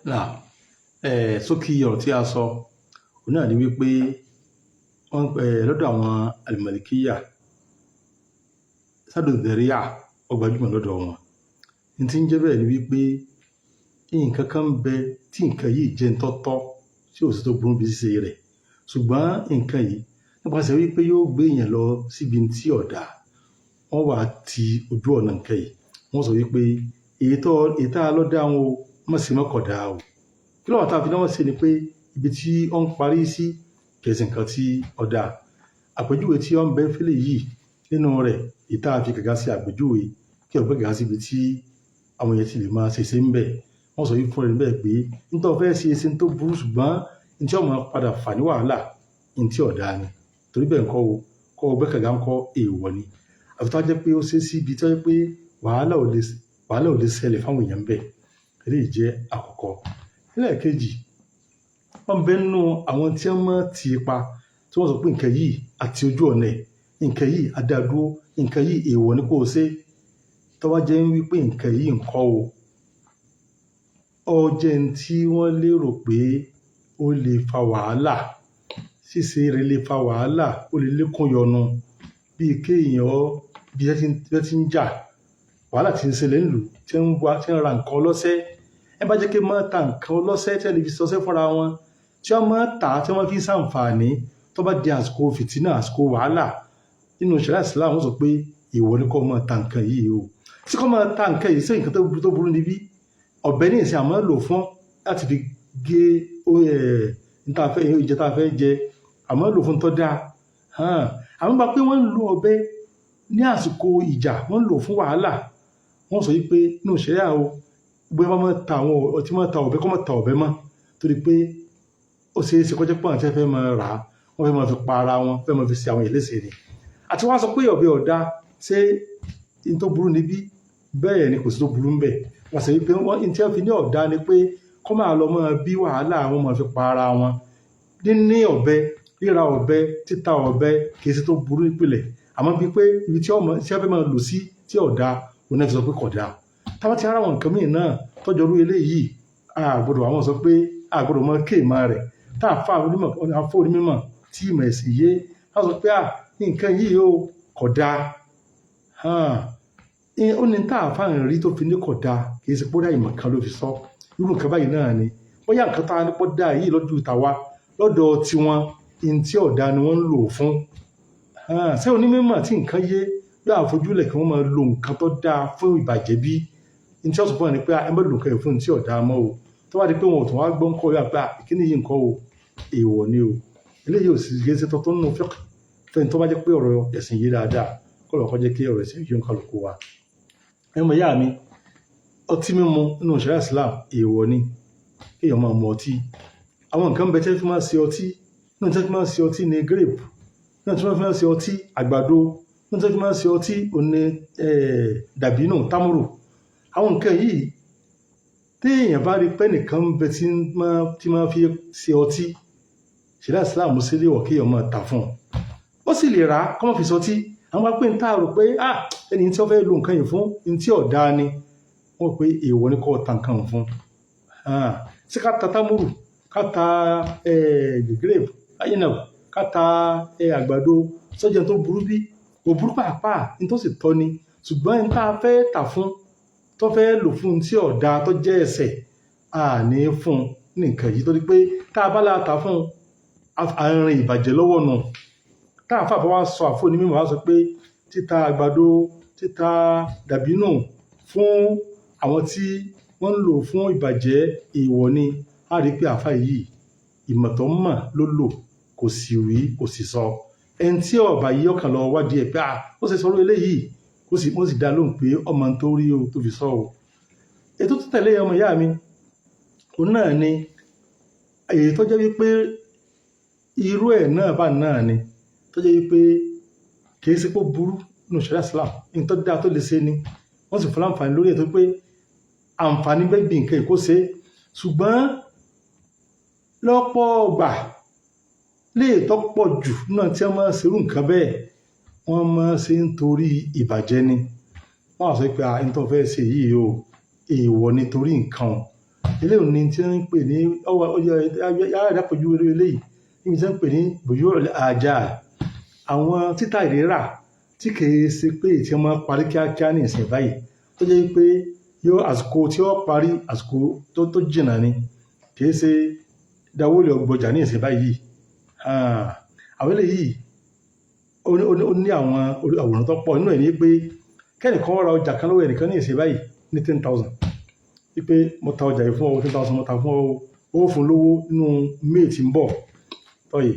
Náà sókí ọ̀rọ̀ tí a sọ òun náà ni wípé wọ́n lọ́dọ̀ àwọn alimalikiya sádò dẹ̀ríà ọgbàjúmọ̀ lọ́dọ̀ wọn. Ní tí ń jẹ́ bẹ́ẹ̀ ni wípé nǹkan kan ń bẹ tí nǹkan yìí jẹ́ ntọ́tọ́ tí ò sí tó burú bí ṣíṣe rẹ̀, ṣùgbọ́n nǹkan yìí nípasẹ̀ wípé yóò gbé èèyàn lọ síbi tí ọ̀dà, wọ́n wà ti ojú ọ̀nà nǹkan yìí, wọ́n sọ wípé èyí tá a lọ́dá wọn o mọ̀ sí mọ́kọ̀dá o. Kí lọ́wọ́ tá a fi náà ṣe ni pé ibi tí ó ń parí sí kẹsì nǹkan tí ọ̀dà àpèjúwe tí ó ń bẹ fẹ́lẹ̀ yìí nínú rẹ̀ ìta àfi gàgà sí àpèjúwe kí ọ̀gbẹ́ gàgà sí ibi tí àwọn èèyàn ti lè máa ṣe ń bẹ̀. Wọ́n sọ fún rẹ̀ bẹ́ẹ̀ pé nítorí fẹ́ ṣe tó burú ṣùgbọ́n ní tí ọmọ padà fà ní wàhálà ní tí ọ̀dà ni, torí bẹ́ẹ̀ kọ́ ọgbẹ́ gàgà ń kọ́ èèwọ̀ ni. Àfi tó jẹ́ pé ó ṣe sí ibi tó jẹ́ pé wàhálà ò lè ṣẹlẹ̀ fáwọn èèyàn bẹ́ẹ̀. Eléyìí jẹ́ àkọ́kọ́. Ẹlẹ́ẹ̀kejì, wọ́n bẹ nínú àwọn tí wọ́n mọ̀ ti pa tí wọ́n sọ pé nǹkan yìí àti ojú ọ̀nà ẹ̀, nǹkan yìí adádúró, nǹkan yìí èèwọ̀ ni kò ṣe. Tó wá jẹ́ wípé nǹkan yìí ń kọ́ o, ó jẹ́ ní tí wọ́n lérò pé ó lè fa wàhálà, ṣíṣe rẹ̀ lè fa wàhálà, ó lè lékún yọnu bíi kéèyàn bí ẹ ti ń jà, wàhálà ti ń ṣẹlẹ̀ nílùú tí ń ra nǹkan ọlọ́ṣẹ́. Ẹ bá jẹ́ kí máa ta nǹkan ọlọ́ṣẹ́ tí ẹ lè fi ṣọṣẹ́ fúnra wọn, tí wọ́n máa tà tí wọ́n fi ṣàǹfààní, tó bá di àsìkò fìtínà, àsìkò wàhálà nínú ṣẹ̀ríà Ìsìlámù wọ́n sọ pé ìwọ ni kó máa ta nǹkan yìí o. Tí kò máa ta nǹkan yìí sí nǹkan tó burú níbí, ọ̀bẹ ní ìsìn àmọ́ lò fún láti fi gé ìjẹ tá a fẹ́ jẹ, àmọ́ lò fún tó dáa. Àwọn bá pé wọ́n ń lo ọ̀bẹ ní àsìkò ìjà, wọ́n ń lò fún wàhálà, wọ́n sọ wípé nínú ṣẹ̀ríà o, gbé wọn máa ta àwọn ọtí máa ta ọ̀bẹ kọ́ máa ta ọ̀bẹ mọ́, torí pé ó ṣe é ṣe kọjá pé àwọn tí wọ́n fẹ́ máa rà á, wọ́n fẹ́ máa fi pa ara wọn, fẹ́ máa fi ṣe àwọn ìléṣe ni. Àti wọ́n á sọ pé ọ̀bẹ ọ̀dà ṣé in tó burú níbí, bẹ́ẹ̀ ni kò sí tó burú ń bẹ̀. Wọ́n sọ wípé in tí wọ́n fi ní ọ̀dà ni pé kọ́ máa lọ máa bí wàhálà àwọn máa fi pa ara wọn. Níní ọ̀bẹ, ríra ọ̀bẹ, títa ọ̀bẹ kì í ṣe tó burú nípìnlẹ̀, àmọ́ bíi pé ibi tí wọ́n fẹ́ máa lò sí tí ọ̀dà òun náà fi sọ pé kódà. Táwọn ti ara wọn nǹkan mìíràn náà tọ́jọ́ orú eléyìí, àgbọ̀dọ̀ àwọn sọ pé àgbọ̀dọ̀ mọ kéèmà rẹ̀ tá a fà onímọ̀ tí ìmọ̀ ẹ̀sìn yé, wọ́n sọ pé nǹkan yìí ó kódà. Ó ní tá a fà ń rí tó fi ní kódà kì í ṣe pé ó dá ìmọ̀ kan ló fi sọ. Irú nǹkan báyìí náà ni bóyá nǹkan tá a ní pọ́ dá yìí lọ́dún ìtawá lọ́dọ̀ tiwọn in tí ọ̀dà ni wọ́n ń lò fún. Ṣé onímọ̀ tí nǹkan yé yóò àfojúlẹ̀ kí wọ́n máa lo nǹkan tó dáa fún ìbàjẹ́ bí? In tí ó sọ fún ẹ ni pé ẹ má lò nǹkan yìí fún tí ọ̀dà mọ́ o. Tó bá di pé wọn ò tún wá gbọ́ ń kọ́ yóò pé ìkíni yìí nǹkan o, èèwọ̀ ni o. Eléyìí ò sì yé ṣe tọ́tún nínú fẹ́ẹ̀kì fẹ́ni tó bá jẹ́ pé ọ̀rọ̀ ẹ̀sìn yé dáadáa, kó lọ́kọ́ jẹ́ kí ọ̀rọ̀ ẹ̀sìn yé ń kálukú wa. Ẹmọ ìyá mi, ọtí mímu nínú ṣẹ̀ríà Ìsìlámù èèwọ̀ ni kéèyàn máa mu ọtí. Àwọn nǹkan bẹ tí wọ́n fi máa ṣe ọtí, nínú tí wọ́n fi máa ṣe ọtí ni grape, nínú tí wọ́n fi máa ṣe ọtí àgbàdo, nínú tí wọ́n fi máa ṣe ọtí òní dàbínù támúrù. Àwọn nǹkan yìí téèyàn bá rí pé nìkan bẹ tí máa fi ṣe ọtí, ṣẹ̀ríà Ìsìlámù sí léwọ̀ kéèyàn máa tà fún un. Ó sì lè rà á kọ́ máa fi ṣọtí. Àwọn bá pé ń tààrò pé ẹni tí wọ́n fẹ́ lo nǹkan yìí fún ní tí ọ̀dà ni, wọ́n pé èèwọ̀ ni kò ta nǹkan fún. Ṣé ká ta támúrù, ká ta grape, ayénàwó, ká ta àgbàdo, sọ́jà tó burú bí? Kò burú pàápàá, ní tó sì tọ́ ni. Ṣùgbọ́n ní tá a fẹ́ tà fún, tó fẹ́ lò fún tí ọ̀dà tó jẹ́ ẹ̀ṣẹ̀, ní fún nǹkan yìí, torí pé tá a bá la ta fún àárín ìbàjẹ́ lọ́wọ́ nù. Tá a fà bá wá sọ àfóní mímọ̀ wá sọ pé títa àgbàdo, títa dàbínù fún àwọn tí wọ́n ń lò fún ìbàjẹ́ èèwọ̀ ni. A rí pé àfà yìí ìmọ̀ tó mọ̀ ló lò, kò sì wí kò sì sọ. Ẹni tí ọ̀bà yìí ọkàn lọ wádìí ẹ̀ pé ó ṣe sọ̀rọ̀ eléyìí, wọ́n sì dá lóhùn pé ọmọ tó rí o tó fi sọ o. Ètò tó tẹ̀lé ọmọ ìyá mi, òun náà ni èyí tó jẹ́ wípé irú ẹ̀ náà bá náà ni, tó jẹ́ wípé kìí ṣe pé burú nínú ṣẹ̀ríà Ìsìlámù, ní tó dáa tó lè ṣe ni. Wọ́n sì fún láǹfààní lórí ẹ̀ tó pé àǹfààní bẹ́ẹ̀ bí nǹkan ìkó ṣe, ṣùgbọ́n lọ́pọ̀ ọgbà lè tọ́pọ̀ jù náà tí wọ́n máa ṣerú nǹkan bẹ́ẹ̀, wọ́n máa ṣe nítorí ìbàjẹ́ ni. Wọ́n á sọ pé ẹni tó fẹ́ ṣe yìí o, èèwọ̀ nítorí nǹkan eléyìí ni tí wọ́n ń pè ní yàrá ìdápọ̀jú eléyìí níbi tí wọ́n ń pè ní bòjú àjà àwọn títà ìrírà tí kìí ṣe pé tí wọ́n máa parí kíákíá ní ìsìn báyìí tó jẹ́ pé yóò àsìkò tí ó parí àsìkò tó jìnnà ni kìí ṣe dáwọ́lé ọgbọjà ní ìsìn báyìí àwọn eléyìí ó ní àwọn àwòrán tó pọ̀ nínú ẹ̀ ní pé kẹ́nìkan ra ọjà kan lọ́wọ́ ẹnìkan ní ìsìn báyìí ní 10,000 wípé mo ta ọjà yìí fún ọ 10,000 mo ta fún ọ ó fún lówó nínú May tí ń bọ̀ tọ́yì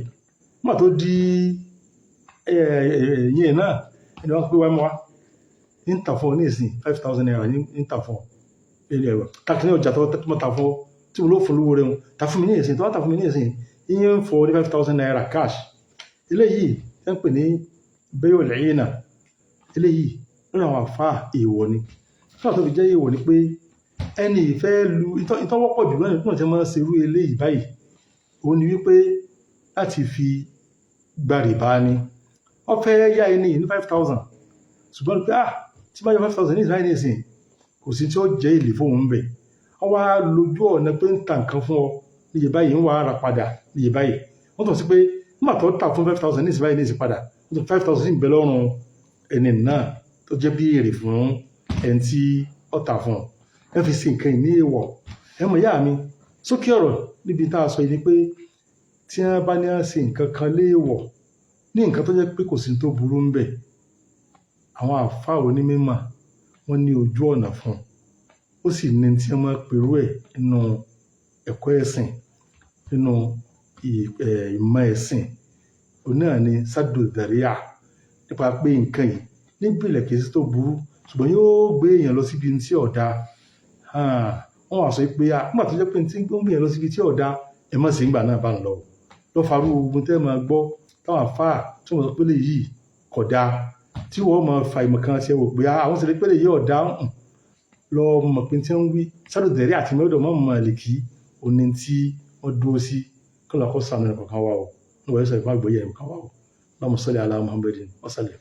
má tó di yẹn náà ẹni wọ́n pé wá mọ́ wá ní ń tà fún ọ ní ìsìn 5,000 naira ní ń tà fún ọ ilé ẹ̀rọ káàkiri ọjà tó mo ta fún ọ tí mo ló fún lówó rẹ̀ ta fún mi ní ìsìn tó wá ta fún mi ní ìsìn iye ń fọ ní 5,000 naira cash eléyìí ẹ ń pè ní bẹ́yọ̀ lẹ́yìn náà eléyìí lórí àwọn àfáà èèwọ̀ ni fún àtọ́bí jẹ́ èèwọ̀ ni pé ẹni ìfẹ́ lu ìtọ́wọ́pọ̀ jù lọ́nà tí wọ́n ti máa ń ṣerú eléyìí báyìí òun ni wípé láti fi gba rìbá ni wọ́n fẹ́ yá ẹni ní 5,000 ṣùgbọ́n pé tí bá yọ 5,000 ní ìsìn ìsìn kò sí tí ó jẹ́ èlé fóun ń bẹ̀ wọ́n wá lójú ọ̀nà pé ń ta nǹkan fún ọ níye báyìí ń wá ara padà níye báyìí wọ́n tọ̀ sí pé nígbà tó tà fún 5,000 ní ìsìn báyìí ní ìsìn padà wọ́n tọ̀ 5,000 ń bẹ lọ́rùn ẹni náà tó jẹ́ bí èrè fún ẹni tí ó tà fún ẹ fi sí nǹkan ìní èèwọ̀ ẹ mọ̀ ìyá mi sókè ọ̀rọ̀ níbi tá a sọ yìí ni pé tí wọ́n bá ní à ń ṣe nǹkan kan léèwọ̀ ní nǹkan tó jẹ́ pé kò sí tó burú ń bẹ̀ àwọn àfáà onímọ̀ wọ́n ní ojú ọ̀nà fún ó sì ní tí wọ́n máa pèrú ẹ̀ nínú ẹ̀kọ́ ẹ̀sìn nínú ìmọ̀ ẹ̀sìn òun náà ni sádò dàríà nípa pé nǹkan yìí níbìlẹ̀ kìí sí tó burú ṣùgbọ́n yóò gbé èèyàn lọ síbi tí ọ̀dà wọ́n wá sọ pé nígbà tó jẹ́ pé tí ó ń gbé èèyàn lọ síbi tí ọ̀dà ẹ má sì ń gbà náà bá ń lọ lọ farú ogun tẹ́ máa gbọ́ táwọn àfáà tí wọ́n sọ pé lè yìí kódà tí wọ́n máa fa ìmọ̀ kan ṣe wò pé àwọn sì lè pé lè yí ọ̀dà lọ mọ̀ pé tí wọ́n wí sádò dàríà àti mẹ́rọ̀dọ̀ mọ́ Málíkì òní tí wọ́n dúró sí kí wọ́n lọ kó sànù ẹ̀kọ́ kan wá o ní wọ́n yẹ sọ ìfún àgbẹ̀yẹ ẹ̀kọ́ kan wá o Allahumma salli ala Muhammadin wa sallim.